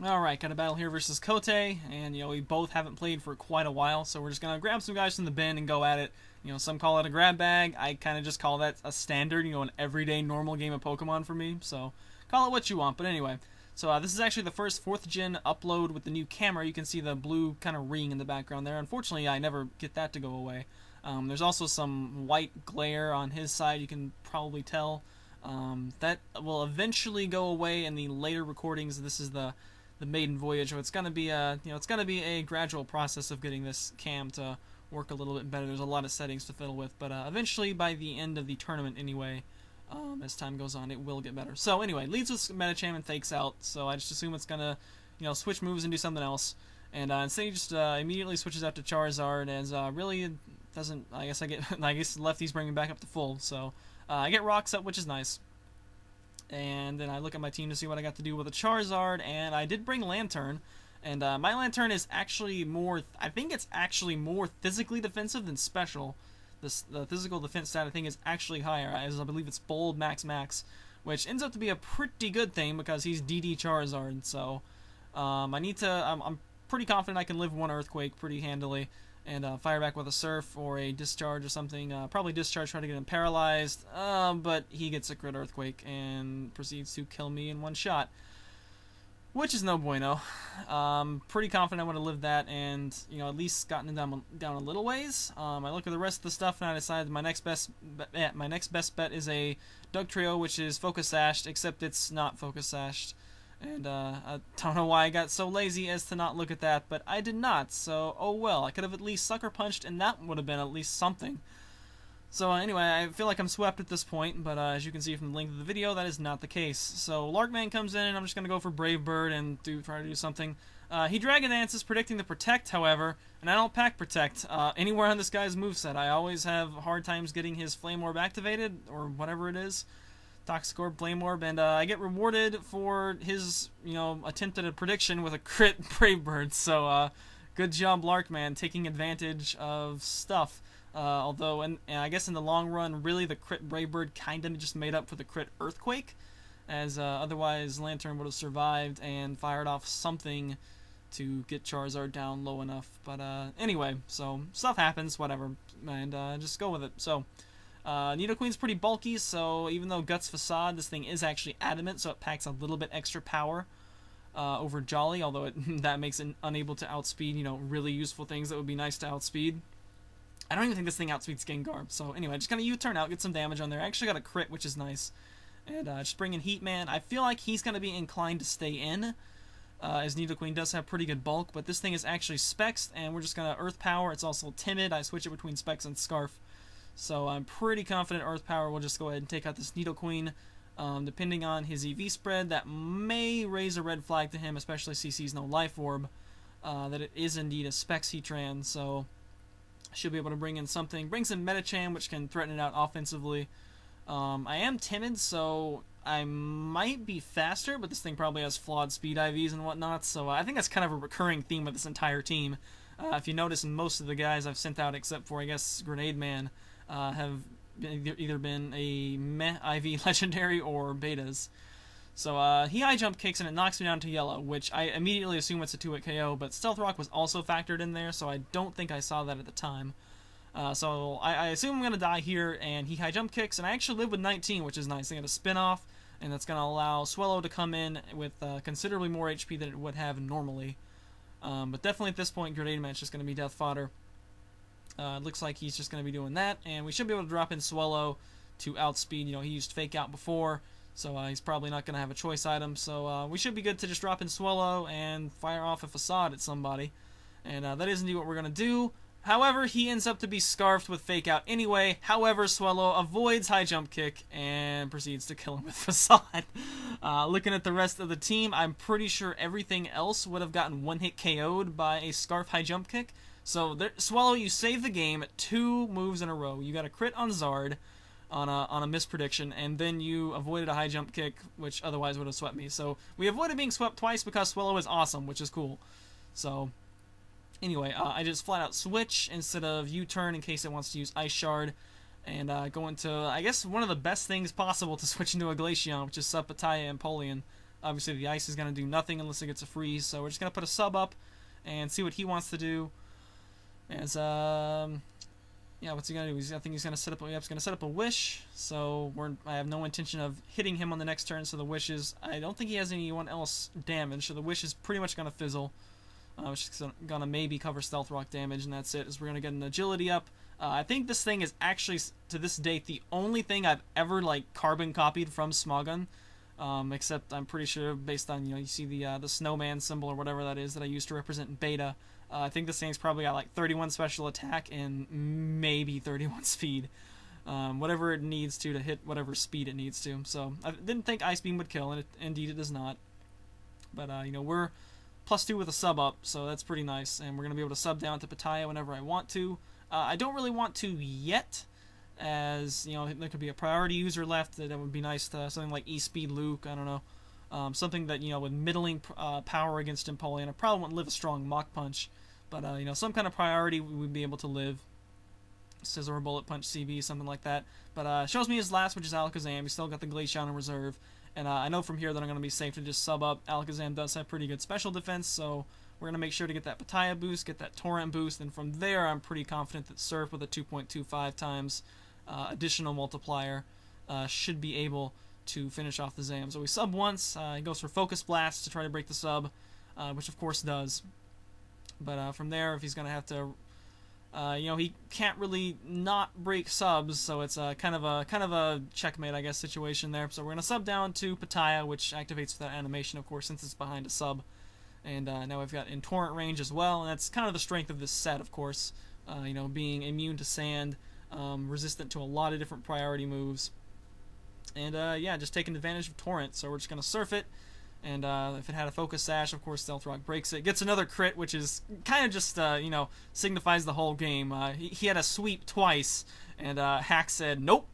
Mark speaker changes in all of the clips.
Speaker 1: Alright, got a battle here versus Cote, and, we both haven't played for quite a while, so we're just gonna grab some guys from the bin and go at it. Some call it a grab bag. I kind of just call that a standard, an everyday normal game of Pokemon for me, so call it what you want. But anyway, so this is actually the first 4th gen upload with the new camera. You can see the blue kind of ring in the background there. Unfortunately, I never get that to go away. There's also some white glare on his side, you can probably tell. That will eventually go away in the later recordings. This is the maiden voyage, so it's gonna be a gradual process of getting this cam to work a little bit better. There's a lot of settings to fiddle with, but eventually, by the end of the tournament anyway, as time goes on, it will get better. So anyway, leads with Medicham and fakes out, so I just assume it's gonna, switch moves and do something else. And instead he just immediately switches out to Charizard, as really doesn't, I guess lefties bring him back up to full, so I get rocks up, which is nice. And then I look at my team to see what I got to do with a Charizard, and I did bring Lantern. And my Lantern is actually more, I think it's actually more physically defensive than special. The physical defense stat, I think, is actually higher, as I believe it's bold max, which ends up to be a pretty good thing because he's DD Charizard. So I'm pretty confident I can live one Earthquake pretty handily and fire back with a Surf or a Discharge or something. Probably Discharge, try to get him paralyzed, but he gets a crit Earthquake and proceeds to kill me in one shot, which is no bueno. Pretty confident I would have lived that and, at least gotten him down a little ways. I look at the rest of the stuff and I decided my next best bet is a Dugtrio, which is Focus Sashed, except it's not Focus Sashed. And I don't know why I got so lazy as to not look at that, but I did not, so oh well. I could have at least Sucker Punched, and that would have been at least something. So anyway, I feel like I'm swept at this point, but as you can see from the length of the video, that is not the case. So Larkman comes in, and I'm just going to go for Brave Bird and try to do something. He Dragon Dances, predicting the Protect, however, and I don't pack Protect anywhere on this guy's moveset. I always have hard times getting his Flame Orb activated, or whatever it is. Toxic Orb, Flame Orb, and I get rewarded for his, attempt at a prediction with a crit Brave Bird. So, good job, Larkman, taking advantage of stuff. Although, and I guess in the long run, really the crit Brave Bird kind of just made up for the crit Earthquake, as otherwise Lantern would have survived and fired off something to get Charizard down low enough. But anyway, so stuff happens, whatever, and just go with it. So. Nidoqueen's pretty bulky, so even though Guts Facade, this thing is actually adamant, so it packs a little bit extra power over Jolly, although that makes it unable to outspeed, really useful things that would be nice to outspeed. I don't even think this thing outspeeds Gengar, so anyway, just kind of U-turn out, get some damage on there. I actually got a crit, which is nice. And just bring in Heatman. I feel like he's going to be inclined to stay in, as Nidoqueen does have pretty good bulk, but this thing is actually Specs, and we're just going to Earth Power. It's also Timid. I switch it between Specs and Scarf. So I'm pretty confident Earth Power will just go ahead and take out this Nidoqueen. Depending on his EV spread, that may raise a red flag to him, especially since he sees no Life Orb, that it is indeed a Specs Heatran, so should be able to bring in something. Brings in Medicham, which can threaten it out offensively. I am timid, so I might be faster, but this thing probably has flawed speed IVs and whatnot, so I think that's kind of a recurring theme of this entire team. If you notice, most of the guys I've sent out, except for, I guess, Grenade Man, have either been a meh IV legendary or betas. So he high jump kicks and it knocks me down to yellow, which I immediately assume it's a 2-hit KO, but Stealth Rock was also factored in there, so I don't think I saw that at the time. So I assume I'm going to die here, and he high jump kicks, and I actually live with 19, which is nice. I got a spin off, and that's going to allow Swellow to come in with considerably more HP than it would have normally. But definitely at this point, Grenade Man's just going to be death fodder. Looks like he's just going to be doing that, and we should be able to drop in Swellow to outspeed. He used Fake Out before, so he's probably not going to have a choice item. So we should be good to just drop in Swellow and fire off a Facade at somebody. And that is indeed what we're going to do. However, he ends up to be scarfed with Fake Out anyway. However, Swellow avoids High Jump Kick and proceeds to kill him with Facade. Looking at the rest of the team, I'm pretty sure everything else would have gotten one-hit KO'd by a Scarf High Jump Kick. So, Swellow, you save the game 2 moves in a row. You got a crit on Zard on a misprediction, and then you avoided a High Jump Kick, which otherwise would have swept me. So, we avoided being swept twice because Swellow is awesome, which is cool. So, anyway, I just flat out switch instead of U-turn in case it wants to use Ice Shard. And go into, I guess, one of the best things possible to switch into a Glaceon, which is Subpataya and Polion. Obviously, the ice is going to do nothing unless it gets a freeze, so we're just going to put a sub up and see what he wants to do. As, yeah, what's he going to do? I think he's going to set up, he's going to set up a wish, so I have no intention of hitting him on the next turn, so the wish is, I don't think he has anyone else damage, so the wish is pretty much going to fizzle. Which is going to maybe cover Stealth Rock damage, and that's it, as we're going to get an agility up. I think this thing is actually, to this date, the only thing I've ever, like, carbon copied from Smogon. Except I'm pretty sure, based on, you see the snowman symbol or whatever that is that I used to represent beta. I think this thing's probably got like 31 special attack and maybe 31 speed. Whatever it needs to hit whatever speed it needs to. So I didn't think Ice Beam would kill, and indeed it does not. But, we're +2 with a sub up, so that's pretty nice. And we're going to be able to sub down to Pitaya whenever I want to. I don't really want to yet, as, there could be a priority user left. That would be nice to, something like E-Speed Luke, I don't know. Something that, with middling power against Empoleon. I probably wouldn't live a strong Mach Punch, but, some kind of priority we would be able to live. Scissor or Bullet Punch CV, something like that. But shows me his last, which is Alakazam. He's still got the Glaceon in reserve. And I know from here that I'm going to be safe to just sub up. Alakazam does have pretty good special defense, so we're going to make sure to get that Pitaya boost, get that Torrent boost, and from there I'm pretty confident that Surf with a 2.25 times additional multiplier should be able to finish off the Zam. So we sub once, he goes for Focus Blast to try to break the sub, which of course does. But from there, if he's going to have to, he can't really not break subs, so it's kind of a checkmate, I guess, situation there. So we're going to sub down to Pitaya, which activates that animation, of course, since it's behind a sub. And now we've got in Torrent range as well, and that's kind of the strength of this set, of course. Being immune to sand, resistant to a lot of different priority moves. And yeah, just taking advantage of Torrent, so we're just going to surf it. And if it had a Focus Sash, of course, Stealth Rock breaks it. Gets another crit, which is kind of just, signifies the whole game. He had a sweep twice, and Hack said nope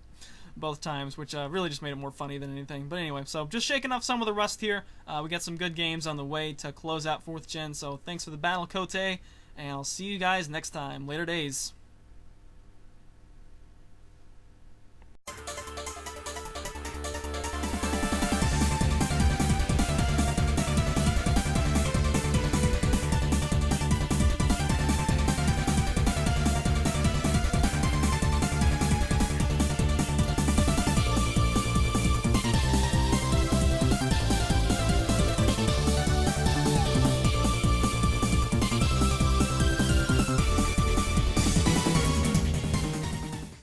Speaker 1: both times, which really just made it more funny than anything. But anyway, so just shaking off some of the rust here. We got some good games on the way to close out 4th Gen, so thanks for the battle, Cote, and I'll see you guys next time. Later days.